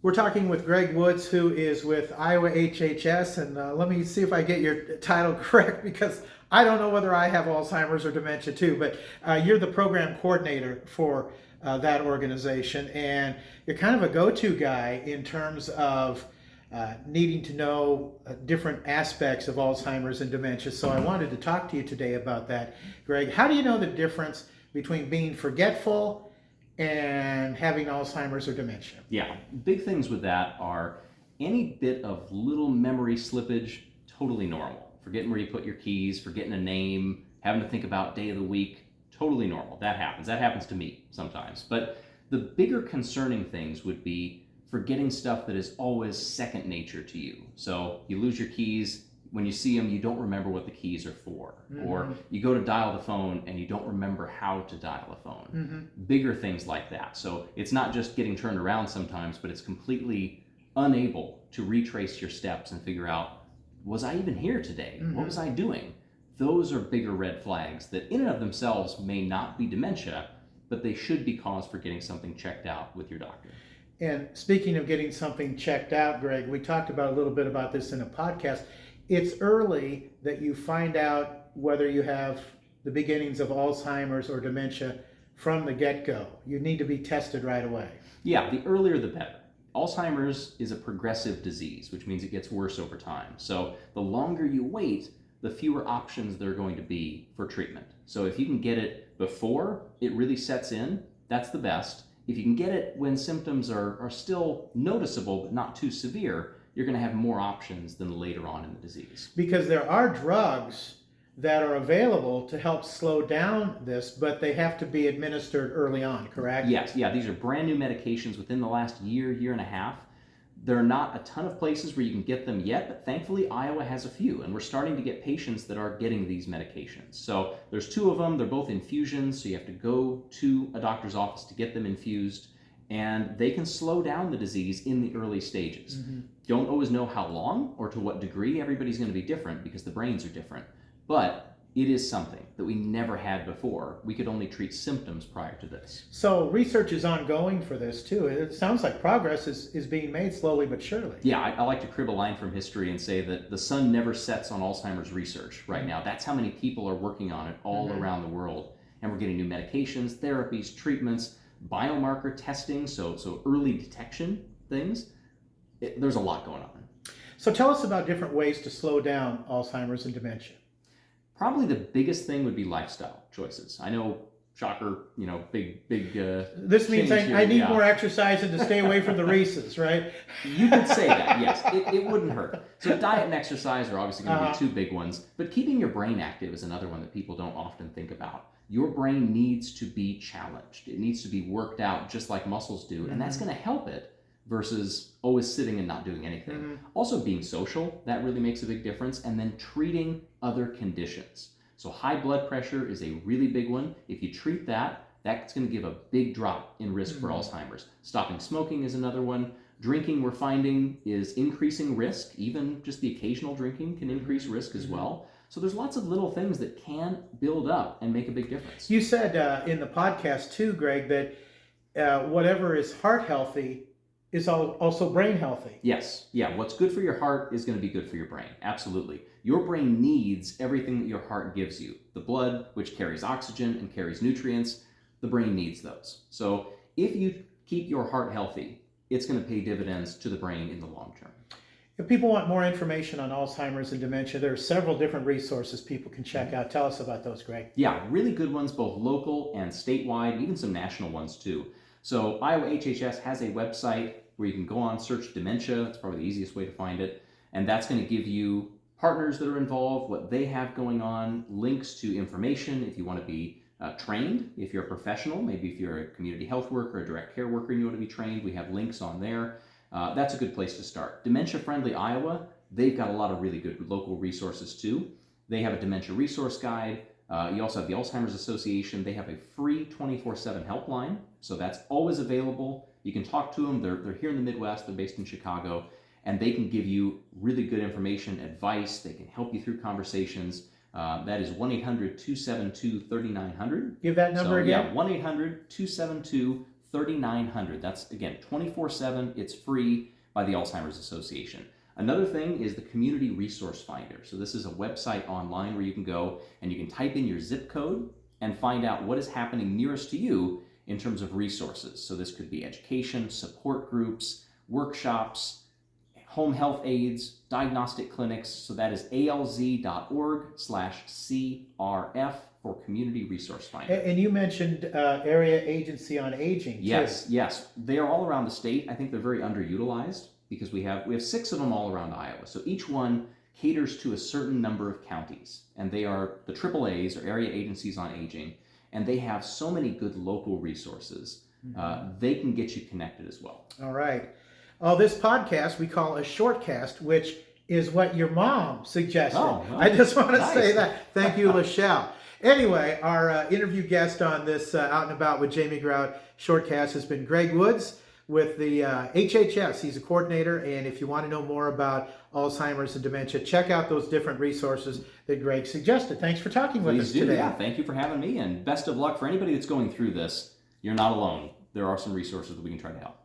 We're talking with Greg Woods, who is with Iowa HHS, and let me see if I get your title correct, because I don't know whether I have Alzheimer's or dementia too, but you're the program coordinator for that organization, and you're kind of a go-to guy in terms of needing to know different aspects of Alzheimer's and dementia. So I wanted to talk to you today about that. Greg, how do you know the difference between being forgetful and having Alzheimer's or dementia? Yeah, big things with that are any bit of little memory slippage, totally normal. Forgetting where you put your keys, forgetting a name, having to think about day of the week, totally normal. That happens. That happens to me sometimes. But the bigger concerning things would be forgetting stuff that is always second nature to you. So you lose your keys. When you see them, you don't remember what the keys are for. Mm-hmm. Or you go to dial the phone and you don't remember how to dial a phone. Mm-hmm. Bigger things like that. So it's not just getting turned around sometimes, but it's completely unable to retrace your steps and figure out, was I even here today? Mm-hmm. What was I doing? Those are bigger red flags that in and of themselves may not be dementia, but they should be cause for getting something checked out with your doctor. And speaking of getting something checked out, Greg, we talked about a little bit about this in a podcast. It's early that you find out whether you have the beginnings of Alzheimer's or dementia from the get-go. You need to be tested right away. Yeah, the earlier the better. Alzheimer's is a progressive disease, which means it gets worse over time. So the longer you wait, the fewer options there are going to be for treatment. So if you can get it before it really sets in, that's the best. If you can get it when symptoms are still noticeable but not too severe, you're going to have more options than later on in the disease. Because there are drugs that are available to help slow down this, but they have to be administered early on, correct? Yes, yeah, these are brand new medications within the last year and a half. There are not a ton of places where you can get them yet, but thankfully Iowa has a few, and we're starting to get patients that are getting these medications. So there's two of them, they're both infusions, so you have to go to a doctor's office to get them infused, and they can slow down the disease in the early stages. Mm-hmm. Don't always know how long or to what degree. Everybody's going to be different because the brains are different, but it is something that we never had before. We could only treat symptoms prior to this. So research is ongoing for this too. It sounds like progress is being made slowly but surely. Yeah, I like to crib a line from history and say that the sun never sets on Alzheimer's research right now. That's how many people are working on it all around the world. And we're getting new medications, therapies, treatments, biomarker testing, so early detection things. There's a lot going on. So tell us about different ways to slow down Alzheimer's and dementia. Probably the biggest thing would be lifestyle choices. I know, shocker, big. This means I need more exercise and to stay away from the Reese's, right? You could say that, yes. It wouldn't hurt. So diet and exercise are obviously going to be two big ones, but keeping your brain active is another one that people don't often think about. Your brain needs to be challenged. It needs to be worked out just like muscles do, and that's going to help it versus always sitting and not doing anything. Mm-hmm. Also being social, that really makes a big difference, and then treating other conditions. So high blood pressure is a really big one. If you treat that, that's going to give a big drop in risk for Alzheimer's. Stopping smoking is another one. Drinking, we're finding, is increasing risk. Even just the occasional drinking can increase risk as well. So there's lots of little things that can build up and make a big difference. You said in the podcast too, Greg, that whatever is heart healthy is also brain healthy. Yes. Yeah. What's good for your heart is going to be good for your brain. Absolutely. Your brain needs everything that your heart gives you. The blood, which carries oxygen and carries nutrients, the brain needs those. So if you keep your heart healthy, it's going to pay dividends to the brain in the long term. If people want more information on Alzheimer's and dementia, there are several different resources people can check out. Tell us about those, Greg. Yeah, really good ones, both local and statewide, even some national ones too. So Iowa HHS has a website where you can go on, search dementia. That's probably the easiest way to find it. And that's going to give you partners that are involved, what they have going on, links to information if you want to be trained. If you're a professional, maybe if you're a community health worker, a direct care worker and you want to be trained, we have links on there. That's a good place to start. Dementia Friendly Iowa, they've got a lot of really good local resources too. They have a dementia resource guide. You also have the Alzheimer's Association. They have a free 24/7 helpline, so that's always available. You can talk to them. They're here in the Midwest. They're based in Chicago, and they can give you really good information, advice. They can help you through conversations. That is 1-800-272-3900. Give that number again. Yeah, 1-800-272 3900. That's, again, 24/7. It's free by the Alzheimer's Association. Another thing is the Community Resource Finder. So this is a website online where you can go and you can type in your zip code and find out what is happening nearest to you in terms of resources. So this could be education, support groups, workshops, home health aides, diagnostic clinics. So that is alz.org/CRF for Community Resource Finder. And you mentioned Area Agency on Aging, too. Yes. They are all around the state. I think they're very underutilized because we have 6 of them all around Iowa. So each one caters to a certain number of counties. And they are the AAAs, or Area Agencies on Aging. And they have so many good local resources. They can get you connected as well. All right. This podcast we call a Shortcast, which is what your mom suggested. Oh, well, I just want to nice. say that. Thank you, Lachelle. Anyway, our interview guest on this Out and About with Jamie Grout Shortcast has been Greg Woods with the HHS. He's a coordinator, and if you want to know more about Alzheimer's and dementia, check out those different resources that Greg suggested. Thanks for talking with us today. Yeah, thank you for having me, and best of luck for anybody that's going through this. You're not alone. There are some resources that we can try to help.